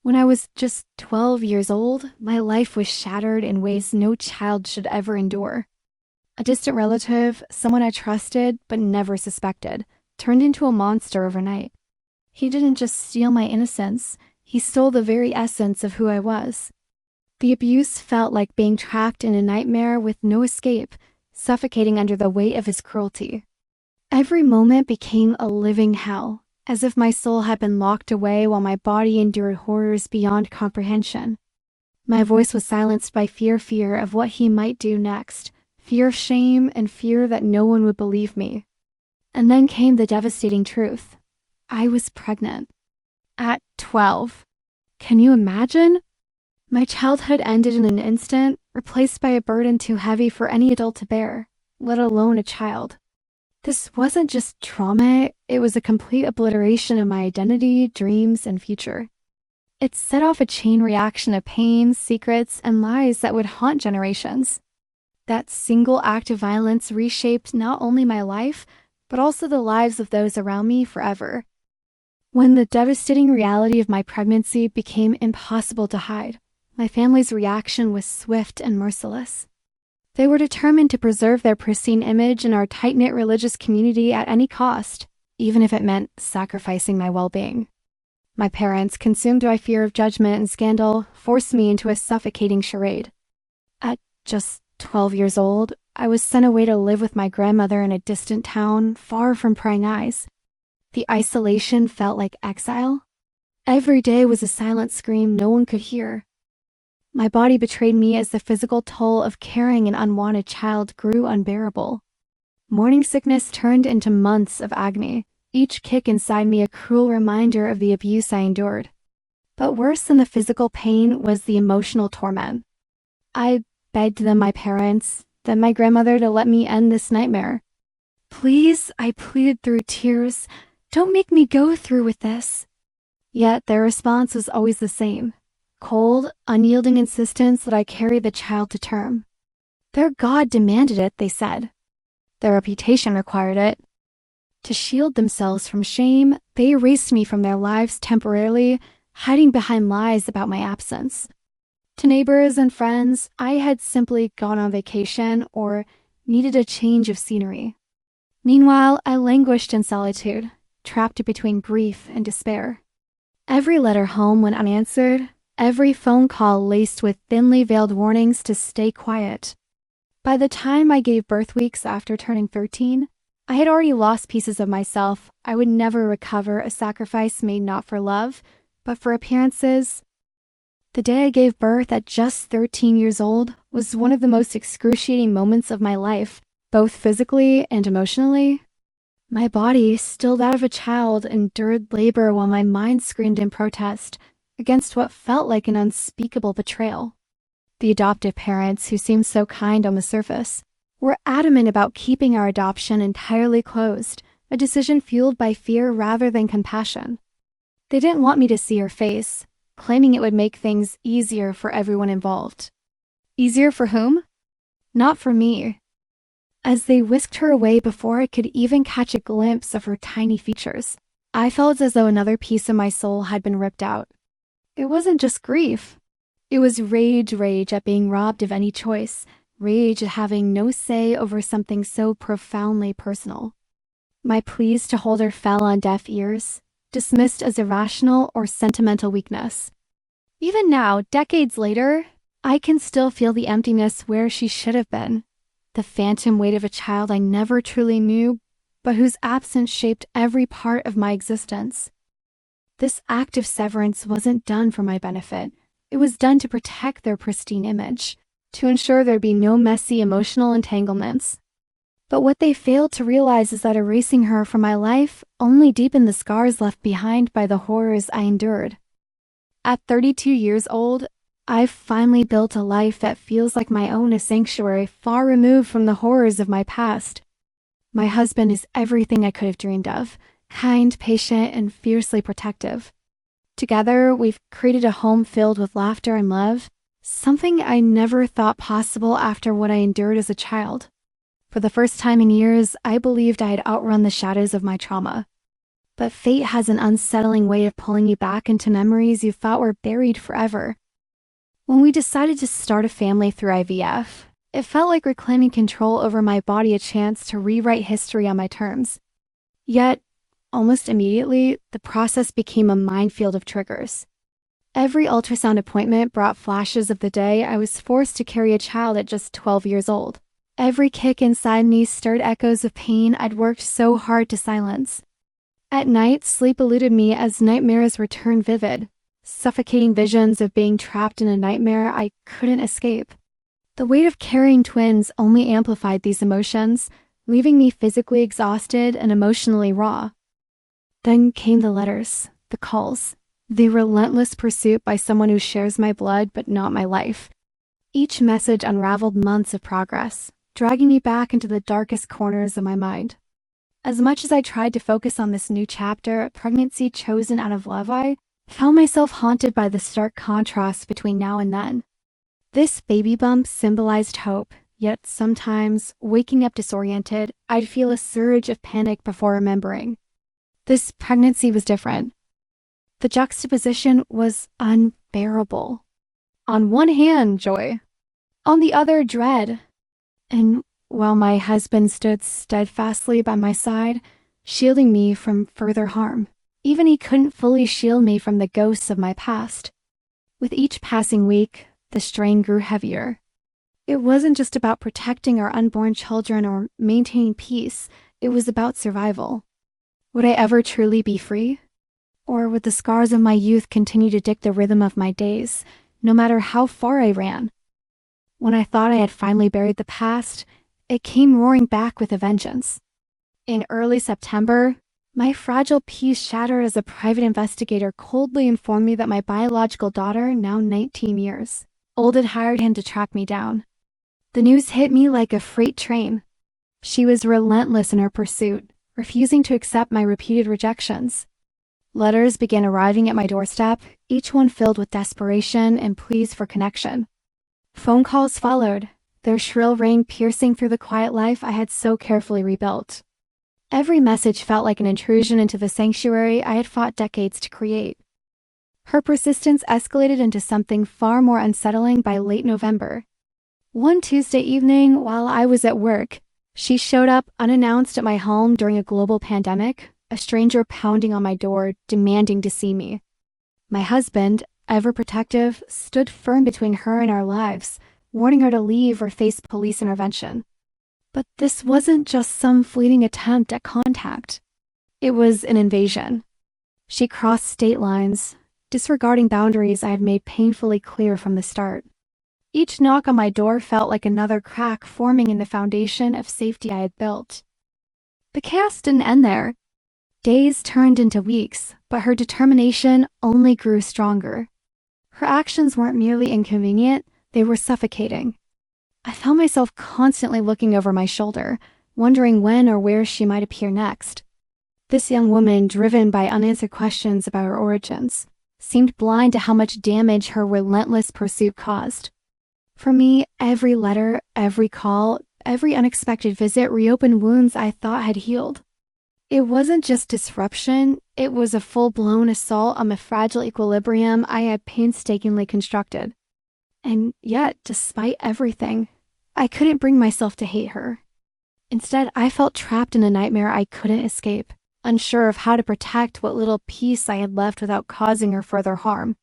When I was just 12 years old, my life was shattered in ways no child should ever endure. A distant relative, someone I trusted but never suspected, turned into a monster overnight. He didn't just steal my innocence, he stole the very essence of who I was. The abuse felt like being trapped in a nightmare with no escape, suffocating under the weight of his cruelty. Every moment became a living hell, as if my soul had been locked away while my body endured horrors beyond comprehension. My voice was silenced by fear of what he might do next, fear of shame and fear that no one would believe me. And then came the devastating truth. I was pregnant. At 12. Can you imagine? My childhood ended in an instant, replaced by a burden too heavy for any adult to bear, let alone a child. This wasn't just trauma, it was a complete obliteration of my identity, dreams, and future. It set off a chain reaction of pain, secrets, and lies that would haunt generations. That single act of violence reshaped not only my life, but also the lives of those around me forever. When the devastating reality of my pregnancy became impossible to hide, my family's reaction was swift and merciless. They were determined to preserve their pristine image in our tight-knit religious community at any cost, even if it meant sacrificing my well-being. My parents, consumed by fear of judgment and scandal, forced me into a suffocating charade. At just 12 years old, I was sent away to live with my grandmother in a distant town, far from prying eyes. The isolation felt like exile. Every day was a silent scream no one could hear. My body betrayed me as the physical toll of carrying an unwanted child grew unbearable. Morning sickness turned into months of agony, each kick inside me a cruel reminder of the abuse I endured. But worse than the physical pain was the emotional torment. I begged them, my parents, then my grandmother, to let me end this nightmare. Please, I pleaded through tears, don't make me go through with this. Yet their response was always the same. Cold, unyielding insistence that I carry the child to term. Their God demanded it, they said. Their reputation required it. To shield themselves from shame, they erased me from their lives temporarily, hiding behind lies about my absence. To neighbors and friends, I had simply gone on vacation or needed a change of scenery. Meanwhile, I languished in solitude, trapped between grief and despair. Every letter home went unanswered, every phone call laced with thinly veiled warnings to stay quiet. By the time I gave birth weeks after turning 13, I had already lost pieces of myself. I would never recover a sacrifice made not for love, but for appearances. The day I gave birth at just 13 years old was one of the most excruciating moments of my life, both physically and emotionally. My body, still that of a child, endured labor while my mind screamed in protest against what felt like an unspeakable betrayal. The adoptive parents, who seemed so kind on the surface, were adamant about keeping our adoption entirely closed, a decision fueled by fear rather than compassion. They didn't want me to see her face, claiming it would make things easier for everyone involved. Easier for whom? Not for me. As they whisked her away before I could even catch a glimpse of her tiny features, I felt as though another piece of my soul had been ripped out. It wasn't just grief. It was rage at being robbed of any choice, rage at having no say over something so profoundly personal. My pleas to hold her fell on deaf ears, dismissed as irrational or sentimental weakness. Even now, decades later, I can still feel the emptiness where she should have been, the phantom weight of a child I never truly knew, but whose absence shaped every part of my existence. This act of severance wasn't done for my benefit. It was done to protect their pristine image, to ensure there'd be no messy emotional entanglements. But what they failed to realize is that erasing her from my life only deepened the scars left behind by the horrors I endured. At 32 years old, I've finally built a life that feels like my own, a sanctuary far removed from the horrors of my past. My husband is everything I could have dreamed of, kind, patient, and fiercely protective. Together, we've created a home filled with laughter and love, something I never thought possible after what I endured as a child. For the first time in years, I believed I had outrun the shadows of my trauma. But fate has an unsettling way of pulling you back into memories you thought were buried forever. When we decided to start a family through IVF, it felt like reclaiming control over my body, a chance to rewrite history on my terms. Yet, almost immediately, the process became a minefield of triggers. Every ultrasound appointment brought flashes of the day I was forced to carry a child at just 12 years old. Every kick inside me stirred echoes of pain I'd worked so hard to silence. At night, sleep eluded me as nightmares returned vivid, suffocating visions of being trapped in a nightmare I couldn't escape. The weight of carrying twins only amplified these emotions, leaving me physically exhausted and emotionally raw. Then came the letters, the calls, the relentless pursuit by someone who shares my blood but not my life. Each message unraveled months of progress, dragging me back into the darkest corners of my mind. As much as I tried to focus on this new chapter, pregnancy chosen out of love, I found myself haunted by the stark contrast between now and then. This baby bump symbolized hope, yet sometimes, waking up disoriented, I'd feel a surge of panic before remembering. This pregnancy was different. The juxtaposition was unbearable. On one hand, joy. On the other, dread. And while my husband stood steadfastly by my side, shielding me from further harm, even he couldn't fully shield me from the ghosts of my past. With each passing week, the strain grew heavier. It wasn't just about protecting our unborn children or maintaining peace, it was about survival. Would I ever truly be free? Or would the scars of my youth continue to dictate the rhythm of my days, no matter how far I ran? When I thought I had finally buried the past, it came roaring back with a vengeance. In early September, my fragile peace shattered as a private investigator coldly informed me that my biological daughter, now 19 years old, had hired him to track me down. The news hit me like a freight train. She was relentless in her pursuit, refusing to accept my repeated rejections. Letters began arriving at my doorstep, each one filled with desperation and pleas for connection. Phone calls followed, their shrill ring piercing through the quiet life I had so carefully rebuilt. Every message felt like an intrusion into the sanctuary I had fought decades to create. Her persistence escalated into something far more unsettling by late November. One Tuesday evening, while I was at work, she showed up unannounced at my home during a global pandemic, a stranger pounding on my door, demanding to see me. My husband, ever protective, stood firm between her and our lives, warning her to leave or face police intervention. But this wasn't just some fleeting attempt at contact. It was an invasion. She crossed state lines, disregarding boundaries I had made painfully clear from the start. Each knock on my door felt like another crack forming in the foundation of safety I had built. The chaos didn't end there. Days turned into weeks, but her determination only grew stronger. Her actions weren't merely inconvenient, they were suffocating. I found myself constantly looking over my shoulder, wondering when or where she might appear next. This young woman, driven by unanswered questions about her origins, seemed blind to how much damage her relentless pursuit caused. For me, every letter, every call, every unexpected visit reopened wounds I thought had healed. It wasn't just disruption, it was a full-blown assault on the fragile equilibrium I had painstakingly constructed. And yet, despite everything, I couldn't bring myself to hate her. Instead, I felt trapped in a nightmare I couldn't escape, unsure of how to protect what little peace I had left without causing her further harm.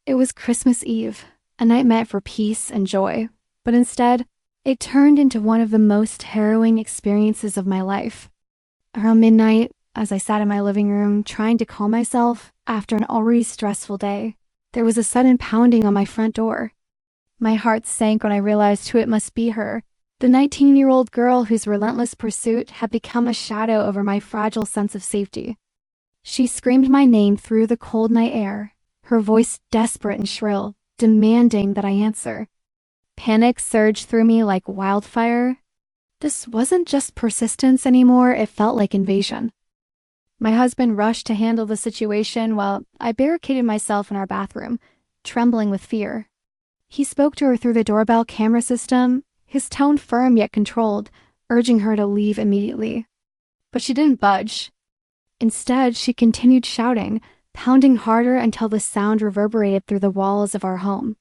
It was Christmas Eve, a night meant for peace and joy, but instead, it turned into one of the most harrowing experiences of my life. Around midnight, as I sat in my living room trying to calm myself after an already stressful day, there was a sudden pounding on my front door. My heart sank when I realized who it must be, her, the 19-year-old girl whose relentless pursuit had become a shadow over my fragile sense of safety. She screamed my name through the cold night air, her voice desperate and shrill, demanding that I answer. Panic surged through me like wildfire. This wasn't just persistence anymore, it felt like invasion. My husband rushed to handle the situation while I barricaded myself in our bathroom, trembling with fear. He spoke to her through the doorbell camera system, his tone firm yet controlled, urging her to leave immediately. But she didn't budge. Instead, she continued shouting, pounding harder until the sound reverberated through the walls of our home.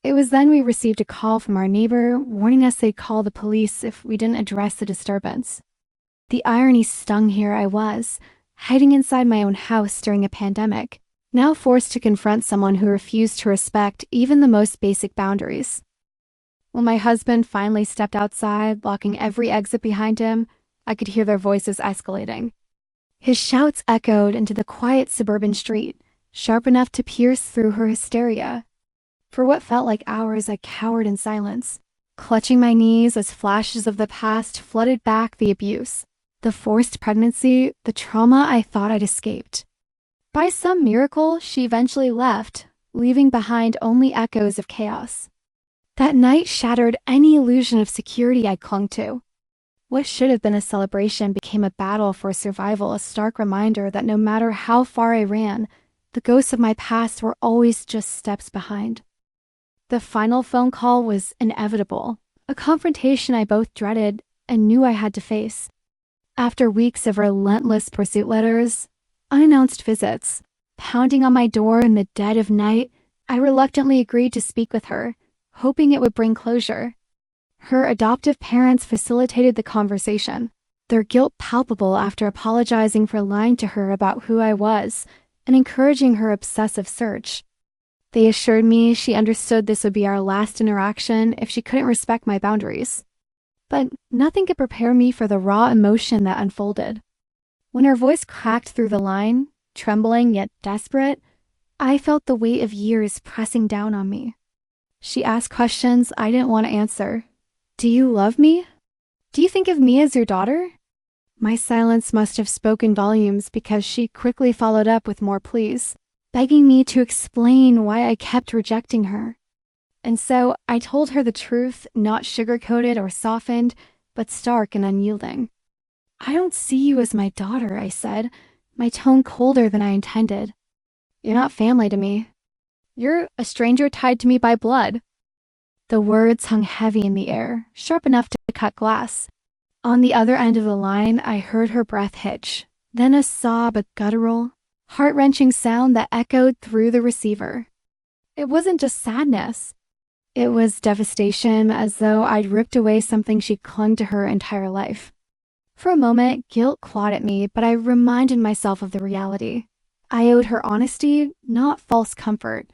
It was then we received a call from our neighbor warning us they'd call the police if we didn't address the disturbance. The irony stung. Here I was, hiding inside my own house during a pandemic, now forced to confront someone who refused to respect even the most basic boundaries. When my husband finally stepped outside, locking every exit behind him, I could hear their voices escalating. His shouts echoed into the quiet suburban street, sharp enough to pierce through her hysteria. For what felt like hours, I cowered in silence, clutching my knees as flashes of the past flooded back the abuse, the forced pregnancy, the trauma I thought I'd escaped. By some miracle, she eventually left, leaving behind only echoes of chaos. That night shattered any illusion of security I clung to. What should have been a celebration became a battle for survival, a stark reminder that no matter how far I ran, the ghosts of my past were always just steps behind. The final phone call was inevitable, a confrontation I both dreaded and knew I had to face. After weeks of relentless pursuit letters, unannounced visits, pounding on my door in the dead of night, I reluctantly agreed to speak with her, hoping it would bring closure. Her adoptive parents facilitated the conversation, their guilt palpable after apologizing for lying to her about who I was and encouraging her obsessive search. They assured me she understood this would be our last interaction if she couldn't respect my boundaries. But nothing could prepare me for the raw emotion that unfolded. When her voice cracked through the line, trembling yet desperate, I felt the weight of years pressing down on me. She asked questions I didn't want to answer. Do you love me? Do you think of me as your daughter? My silence must have spoken volumes because she quickly followed up with more pleas, begging me to explain why I kept rejecting her. And so I told her the truth, not sugar-coated or softened, but stark and unyielding. I don't see you as my daughter, I said, my tone colder than I intended. You're not family to me. You're a stranger tied to me by blood. The words hung heavy in the air, sharp enough to cut glass. On the other end of the line, I heard her breath hitch, then a sob, a guttural, heart-wrenching sound that echoed through the receiver. It wasn't just sadness. It was devastation, as though I'd ripped away something she clung to her entire life. For a moment, guilt clawed at me, but I reminded myself of the reality. I owed her honesty, not false comfort.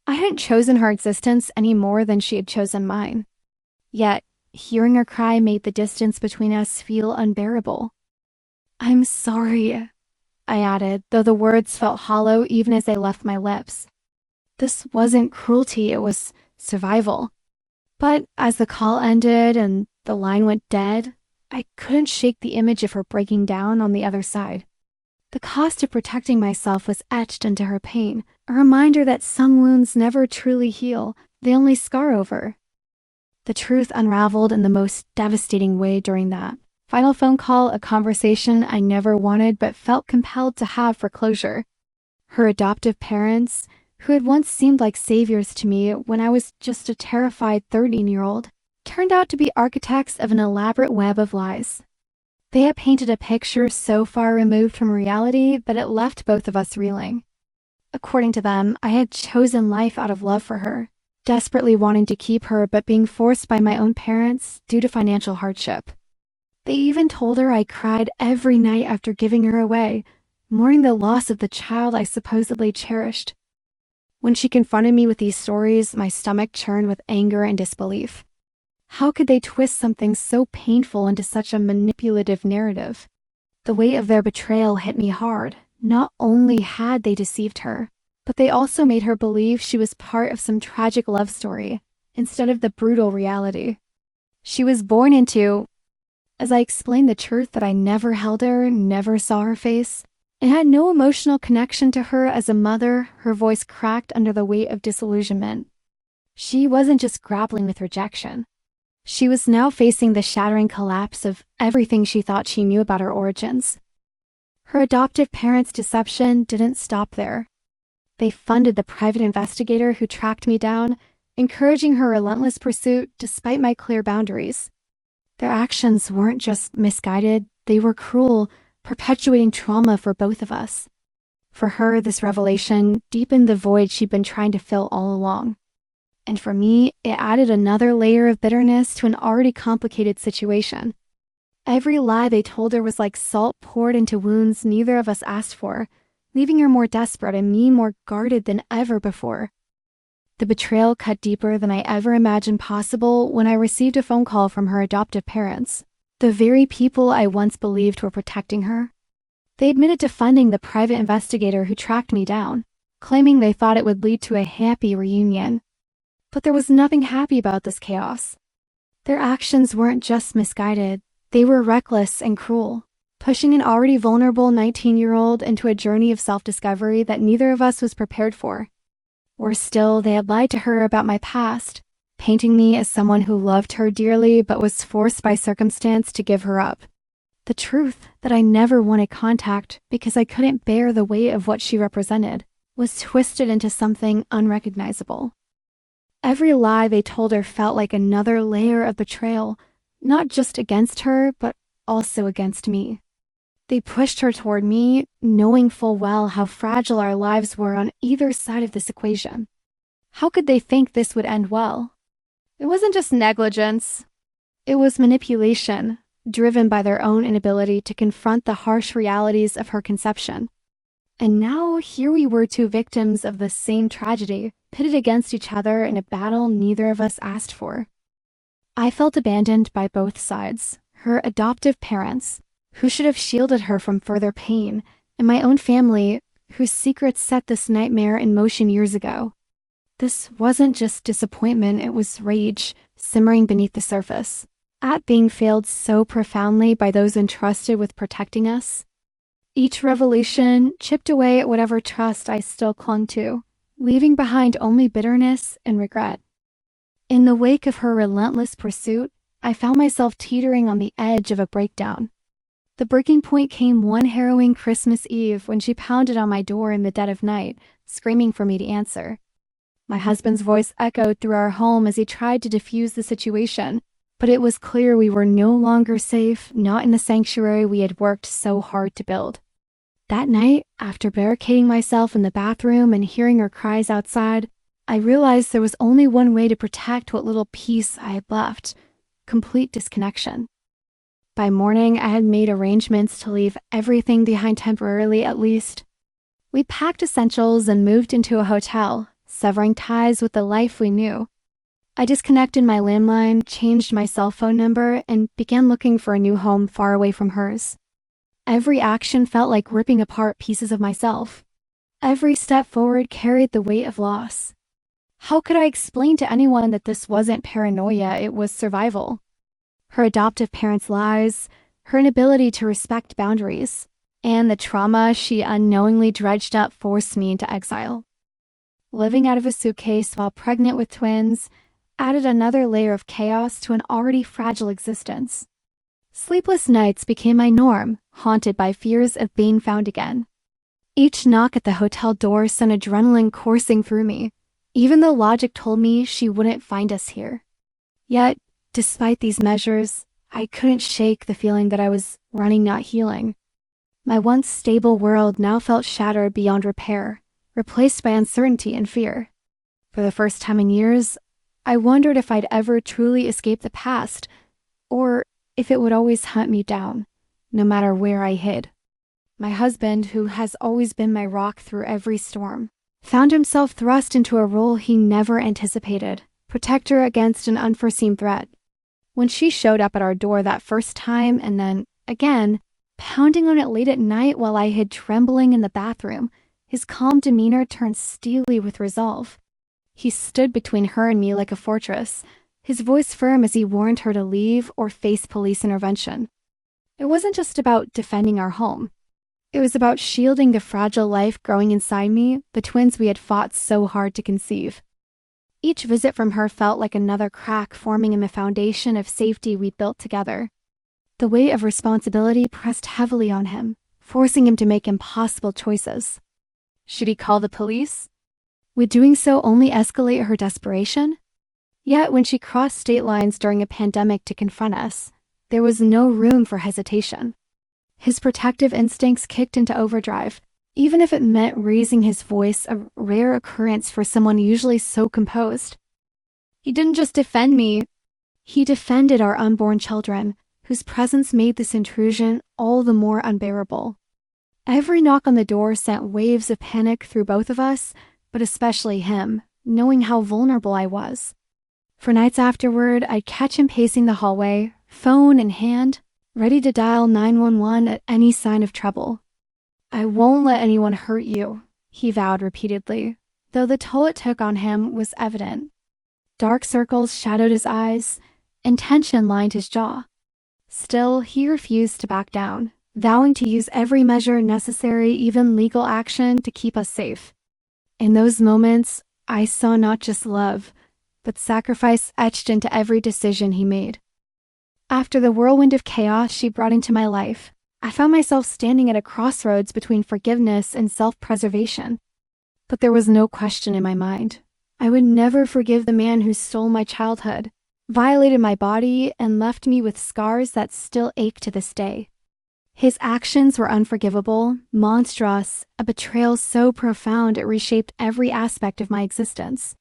I hadn't chosen her existence any more than she had chosen mine. Yet, hearing her cry made the distance between us feel unbearable. I'm sorry, I added, though the words felt hollow even as they left my lips. This wasn't cruelty, it was survival. But as the call ended and the line went dead, I couldn't shake the image of her breaking down on the other side. The cost of protecting myself was etched into her pain, a reminder that some wounds never truly heal, they only scar over. The truth unraveled in the most devastating way during that final phone call, a conversation I never wanted but felt compelled to have for closure. Her adoptive parents, who had once seemed like saviors to me when I was just a terrified 13-year-old, turned out to be architects of an elaborate web of lies. They had painted a picture so far removed from reality that it left both of us reeling. According to them, I had chosen life out of love for her, desperately wanting to keep her but being forced by my own parents due to financial hardship. They even told her I cried every night after giving her away, mourning the loss of the child I supposedly cherished. When she confronted me with these stories, my stomach churned with anger and disbelief. How could they twist something so painful into such a manipulative narrative? The weight of their betrayal hit me hard. Not only had they deceived her, but they also made her believe she was part of some tragic love story, instead of the brutal reality she was born into. As I explained the truth that I never held her, never saw her face, and had no emotional connection to her as a mother, her voice cracked under the weight of disillusionment. She wasn't just grappling with rejection. She was now facing the shattering collapse of everything she thought she knew about her origins. Her adoptive parents' deception didn't stop there. They funded the private investigator who tracked me down, encouraging her relentless pursuit despite my clear boundaries. Their actions weren't just misguided, they were cruel, perpetuating trauma for both of us. For her, this revelation deepened the void she'd been trying to fill all along. And for me, it added another layer of bitterness to an already complicated situation. Every lie they told her was like salt poured into wounds neither of us asked for, leaving her more desperate and me more guarded than ever before. The betrayal cut deeper than I ever imagined possible when I received a phone call from her adoptive parents, the very people I once believed were protecting her. They admitted to funding the private investigator who tracked me down, claiming they thought it would lead to a happy reunion. But there was nothing happy about this chaos. Their actions weren't just misguided, they were reckless and cruel, pushing an already vulnerable 19-year-old into a journey of self-discovery that neither of us was prepared for. Worse still, they had lied to her about my past, painting me as someone who loved her dearly but was forced by circumstance to give her up. The truth that I never wanted contact because I couldn't bear the weight of what she represented was twisted into something unrecognizable. Every lie they told her felt like another layer of betrayal, not just against her, but also against me. They pushed her toward me, knowing full well how fragile our lives were on either side of this equation. How could they think this would end well? It wasn't just negligence. It was manipulation, driven by their own inability to confront the harsh realities of her conception. And now here we were, two victims of the same tragedy, pitted against each other in a battle neither of us asked for. I felt abandoned by both sides, her adoptive parents, who should have shielded her from further pain, and my own family, whose secrets set this nightmare in motion years ago. This wasn't just disappointment, it was rage, simmering beneath the surface, at being failed so profoundly by those entrusted with protecting us. Each revelation chipped away at whatever trust I still clung to, leaving behind only bitterness and regret. In the wake of her relentless pursuit, I found myself teetering on the edge of a breakdown. The breaking point came one harrowing Christmas Eve when she pounded on my door in the dead of night, screaming for me to answer. My husband's voice echoed through our home as he tried to defuse the situation, but it was clear we were no longer safe, not in the sanctuary we had worked so hard to build. That night, after barricading myself in the bathroom and hearing her cries outside, I realized there was only one way to protect what little peace I had left: complete disconnection. By morning, I had made arrangements to leave everything behind temporarily, at least. We packed essentials and moved into a hotel, severing ties with the life we knew. I disconnected my landline, changed my cell phone number, and began looking for a new home far away from hers. Every action felt like ripping apart pieces of myself. Every step forward carried the weight of loss. How could I explain to anyone that this wasn't paranoia, it was survival? Her adoptive parents' lies, her inability to respect boundaries, and the trauma she unknowingly dredged up forced me into exile. Living out of a suitcase while pregnant with twins added another layer of chaos to an already fragile existence. Sleepless nights became my norm, haunted by fears of being found again. Each knock at the hotel door sent adrenaline coursing through me, even though logic told me she wouldn't find us here. Yet, despite these measures, I couldn't shake the feeling that I was running, not healing. My once stable world now felt shattered beyond repair, replaced by uncertainty and fear. For the first time in years, I wondered if I'd ever truly escape the past, or if it would always hunt me down, no matter where I hid. My husband, who has always been my rock through every storm, found himself thrust into a role he never anticipated, protector against an unforeseen threat. When she showed up at our door that first time and then, again, pounding on it late at night while I hid trembling in the bathroom, his calm demeanor turned steely with resolve. He stood between her and me like a fortress, his voice firm as he warned her to leave or face police intervention. It wasn't just about defending our home. It was about shielding the fragile life growing inside me, the twins we had fought so hard to conceive. Each visit from her felt like another crack forming in the foundation of safety we'd built together. The weight of responsibility pressed heavily on him, forcing him to make impossible choices. Should he call the police? Would doing so only escalate her desperation? Yet when she crossed state lines during a pandemic to confront us, there was no room for hesitation. His protective instincts kicked into overdrive, even if it meant raising his voice, a rare occurrence for someone usually so composed. He didn't just defend me, he defended our unborn children, whose presence made this intrusion all the more unbearable. Every knock on the door sent waves of panic through both of us, but especially him, knowing how vulnerable I was. For nights afterward, I'd catch him pacing the hallway, phone in hand, ready to dial 911 at any sign of trouble. "I won't let anyone hurt you," he vowed repeatedly, though the toll it took on him was evident. Dark circles shadowed his eyes, and tension lined his jaw. Still, he refused to back down, vowing to use every measure necessary, even legal action, to keep us safe. In those moments, I saw not just love, but sacrifice etched into every decision he made. After the whirlwind of chaos she brought into my life, I found myself standing at a crossroads between forgiveness and self-preservation. But there was no question in my mind. I would never forgive the man who stole my childhood, violated my body, and left me with scars that still ache to this day. His actions were unforgivable, monstrous, a betrayal so profound it reshaped every aspect of my existence.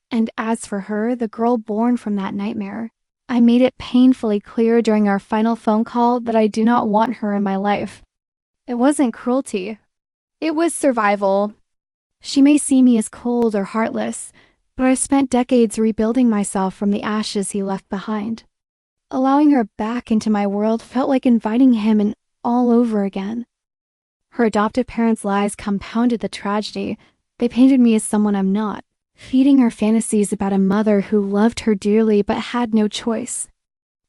And as for her, the girl born from that nightmare, I made it painfully clear during our final phone call that I do not want her in my life. It wasn't cruelty. It was survival. She may see me as cold or heartless, but I've spent decades rebuilding myself from the ashes he left behind. Allowing her back into my world felt like inviting him in all over again. Her adoptive parents' lies compounded the tragedy. They painted me as someone I'm not, feeding her fantasies about a mother who loved her dearly but had no choice.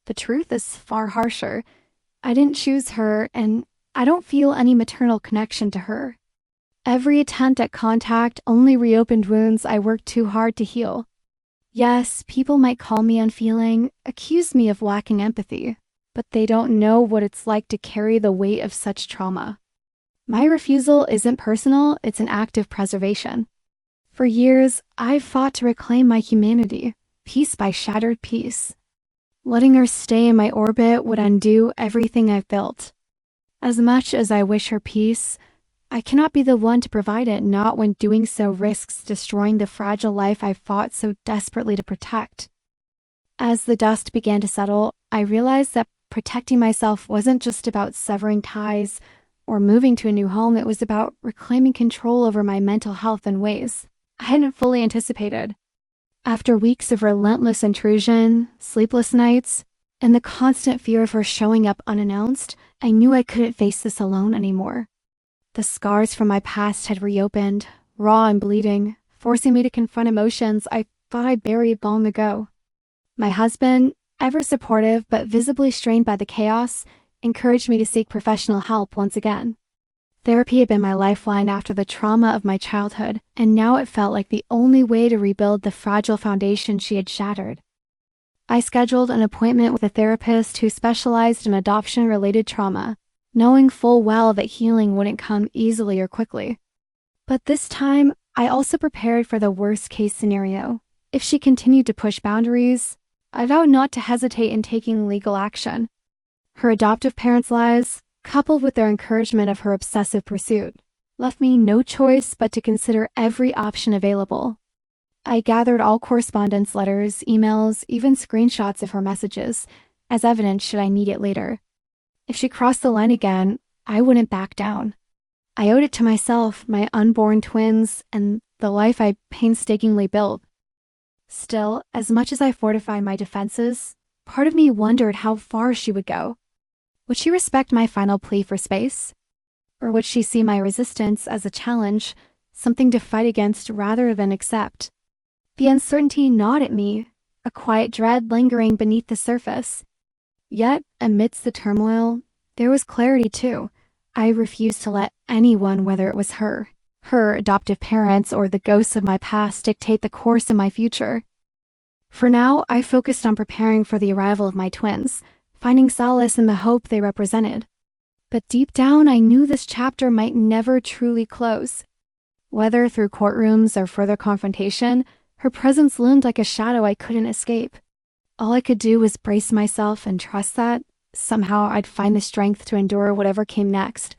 The truth is far harsher. I didn't choose her, and I don't feel any maternal connection to her. Every attempt at contact only reopened wounds I worked too hard to heal. Yes, people might call me unfeeling, accuse me of lacking empathy, but they don't know what it's like to carry the weight of such trauma. My refusal isn't personal, it's an act of preservation. For years, I've fought to reclaim my humanity, piece by shattered piece. Letting her stay in my orbit would undo everything I've built. As much as I wish her peace, I cannot be the one to provide it, not when doing so risks destroying the fragile life I fought so desperately to protect. As the dust began to settle, I realized that protecting myself wasn't just about severing ties or moving to a new home, it was about reclaiming control over my mental health in ways I hadn't fully anticipated. After weeks of relentless intrusion, sleepless nights, and the constant fear of her showing up unannounced, I knew I couldn't face this alone anymore. The scars from my past had reopened, raw and bleeding, forcing me to confront emotions I thought I buried long ago. My husband, ever supportive but visibly strained by the chaos, encouraged me to seek professional help once again. Therapy had been my lifeline after the trauma of my childhood, and now it felt like the only way to rebuild the fragile foundation she had shattered. I scheduled an appointment with a therapist who specialized in adoption-related trauma, knowing full well that healing wouldn't come easily or quickly. But this time, I also prepared for the worst-case scenario. If she continued to push boundaries, I vowed not to hesitate in taking legal action. Her adoptive parents' lies, coupled with their encouragement of her obsessive pursuit, left me no choice but to consider every option available. I gathered all correspondence, letters, emails, even screenshots of her messages, as evidence should I need it later. If she crossed the line again, I wouldn't back down. I owed it to myself, my unborn twins, and the life I painstakingly built. Still, as much as I fortified my defenses, part of me wondered how far she would go. Would she respect my final plea for space? Or would she see my resistance as a challenge, something to fight against rather than accept? The uncertainty gnawed at me, a quiet dread lingering beneath the surface. Yet, amidst the turmoil, there was clarity too. I refused to let anyone, whether it was her adoptive parents, or the ghosts of my past, dictate the course of my future. For now, I focused on preparing for the arrival of my twins, finding solace in the hope they represented. But deep down, I knew this chapter might never truly close. Whether through courtrooms or further confrontation, her presence loomed like a shadow I couldn't escape. All I could do was brace myself and trust that, somehow I'd find the strength to endure whatever came next.